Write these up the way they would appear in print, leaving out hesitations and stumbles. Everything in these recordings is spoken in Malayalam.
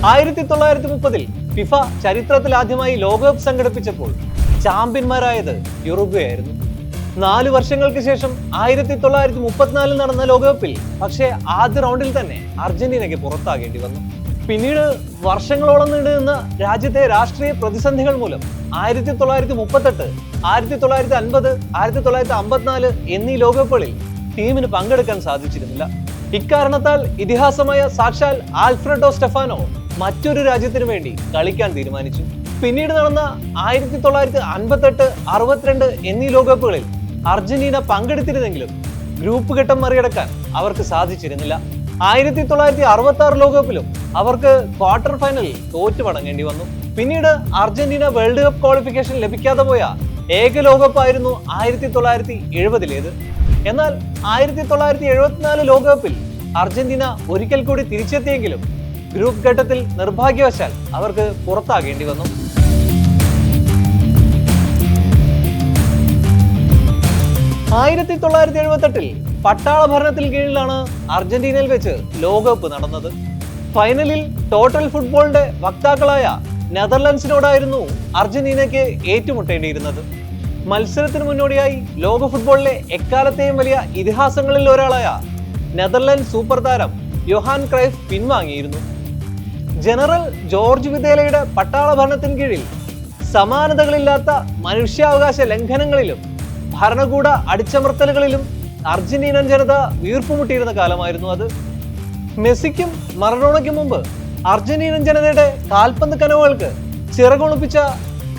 1930 ഫിഫ ചരിത്രത്തിൽ ആദ്യമായി ലോകകപ്പ് സംഘടിപ്പിച്ചപ്പോൾ ചാമ്പ്യന്മാരായത് യുറുഗ്വേ ആയിരുന്നു. 4 വർഷങ്ങൾക്ക് ശേഷം 1934 നടന്ന ലോകകപ്പിൽ പക്ഷേ ആദ്യ റൗണ്ടിൽ തന്നെ അർജന്റീനയ്ക്ക് പുറത്താകേണ്ടി വന്നു. പിന്നീട് വർഷങ്ങളോളം നീണ്ടുനിന്ന രാജ്യത്തെ രാഷ്ട്രീയ പ്രതിസന്ധികൾ മൂലം 1938, 1950, 1954 എന്നീ ലോകകപ്പുകളിൽ ടീമിന് പങ്കെടുക്കാൻ സാധിച്ചിരുന്നില്ല. ഇക്കാരണത്താൽ ഇതിഹാസമായ സാക്ഷാൽ ആൽഫ്രെഡോ സ്റ്റെഫാനോ മറ്റൊരു രാജ്യത്തിനു വേണ്ടി കളിക്കാൻ തീരുമാനിച്ചു. പിന്നീട് നടന്ന 1958, 62 എന്നീ ലോകകപ്പുകളിൽ അർജന്റീന പങ്കെടുത്തിരുന്നെങ്കിലും ഗ്രൂപ്പ് ഘട്ടം മറികടക്കാൻ അവർക്ക് സാധിച്ചിരുന്നില്ല. 1966 ലോകകപ്പിലും അവർക്ക് ക്വാർട്ടർ ഫൈനലിൽ തോറ്റു മടങ്ങേണ്ടി വന്നു. പിന്നീട് അർജന്റീന വേൾഡ് കപ്പ് ക്വാളിഫിക്കേഷൻ ലഭിക്കാതെ പോയ ഏക ലോകകപ്പായിരുന്നു 1970-ലേത്. എന്നാൽ 1974 ലോകകപ്പിൽ അർജന്റീന ഒരിക്കൽ കൂടി തിരിച്ചെത്തിയെങ്കിലും ഗ്രൂപ്പ് ഘട്ടത്തിൽ നിർഭാഗ്യവശാൽ അവർക്ക് പുറത്താകേണ്ടി വന്നു. 1978 പട്ടാള ഭരണത്തിൽ കീഴിലാണ് അർജന്റീനയിൽ വെച്ച് ലോകകപ്പ് നടന്നത്. ഫൈനലിൽ ടോട്ടൽ ഫുട്ബോളിന്റെ വക്താക്കളായ നെതർലൻഡ്സിനോടായിരുന്നു അർജന്റീനയ്ക്ക് ഏറ്റുമുട്ടേണ്ടിയിരുന്നത്. മത്സരത്തിന് മുന്നോടിയായി ലോക ഫുട്ബോളിലെ എക്കാലത്തെയും വലിയ ഇതിഹാസങ്ങളിൽ ഒരാളായ നെതർലൻഡ് സൂപ്പർ താരം യോഹാൻ ക്രൈഫ് പിൻവാങ്ങിയിരുന്നു. ജനറൽ ജോർജ് വിദേലയുടെ പട്ടാള ഭരണത്തിന് കീഴിൽ സമാനതകളില്ലാത്ത മനുഷ്യാവകാശ ലംഘനങ്ങളിലും ഭരണകൂട അടിച്ചമർത്തലുകളിലും അർജന്റീനൻ ജനത വീർപ്പുമുട്ടിയിരുന്ന കാലമായിരുന്നു അത്. മെസ്സിക്കും മറഡോണയ്ക്കും മുമ്പ് അർജന്റീനൻ ജനതയുടെ കാൽപന്ത് കനവുകൾക്ക് ചിറകൊളുപ്പിച്ച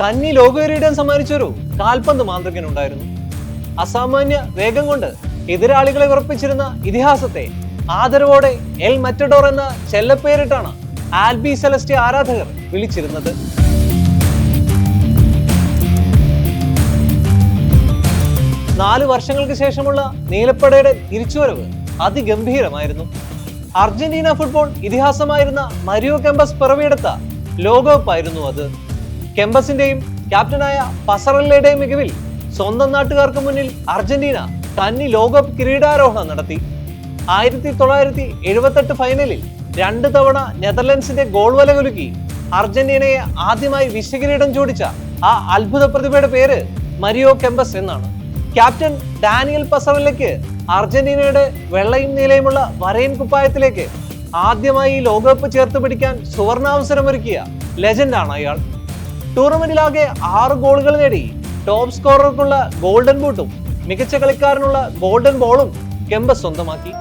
കന്നി ലോകകിരീടം സമ്മാനിച്ചൊരു കാൽപന്ത് മാന്ത്രികനുണ്ടായിരുന്നു. അസാമാന്യ വേഗം കൊണ്ട് എതിരാളികളെ വിറപ്പിച്ചിരുന്ന ഇതിഹാസത്തെ ആദരവോടെ എൽ മറ്റഡോർ എന്ന ചെല്ലപ്പേരിട്ടാണ് ആൽബി സെലസ്റ്റി ആരാധകർ വിളിച്ചിരുന്നത്. നാല് വർഷങ്ങൾക്ക് ശേഷമുള്ള നീലപ്പടയുടെ തിരിച്ചുവരവ് അതിഗംഭീരമായിരുന്നു. അർജന്റീന ഫുട്ബോൾ ഇതിഹാസമായിരുന്ന മരിയോ കെമ്പസ് പിറവിയെടുത്ത ലോകകപ്പായിരുന്നു അത്. കെമ്പസിന്റെയും ക്യാപ്റ്റനായ പസറല്ലയുടെയും മികവിൽ സ്വന്തം നാട്ടുകാർക്ക് മുന്നിൽ അർജന്റീന കന്നി ലോകകപ്പ് കിരീടാരോഹണം നടത്തി. 1978 ഫൈനലിൽ 2 തവണ നെതർലൻഡ്സിന്റെ ഗോൾ വല കുലുക്കി അർജന്റീനയെ ആദ്യമായി വിശ്വകിരീടം ചൂടിച്ച ആ അത്ഭുത പ്രതിഭയുടെ പേര് മരിയോ കെമ്പസ് എന്നാണ്. ക്യാപ്റ്റൻ ഡാനിയൽ പസറല്ലയ്ക്ക് അർജന്റീനയുടെ വെള്ളയും നീലയുമുള്ള വരയൻ കുപ്പായത്തിലേക്ക് ആദ്യമായി ലോകകപ്പ് ചേർത്ത് പിടിക്കാൻ സുവർണാവസരമൊരുക്കിയ ലെജൻഡാണ് അയാൾ. ടൂർണമെന്റിലാകെ 6 ഗോളുകൾ നേടി ടോപ്പ് സ്കോറർക്കുള്ള ഗോൾഡൻ ബൂട്ടും മികച്ച കളിക്കാരനുള്ള ഗോൾഡൻ ബോളും കെമ്പസ് സ്വന്തമാക്കി.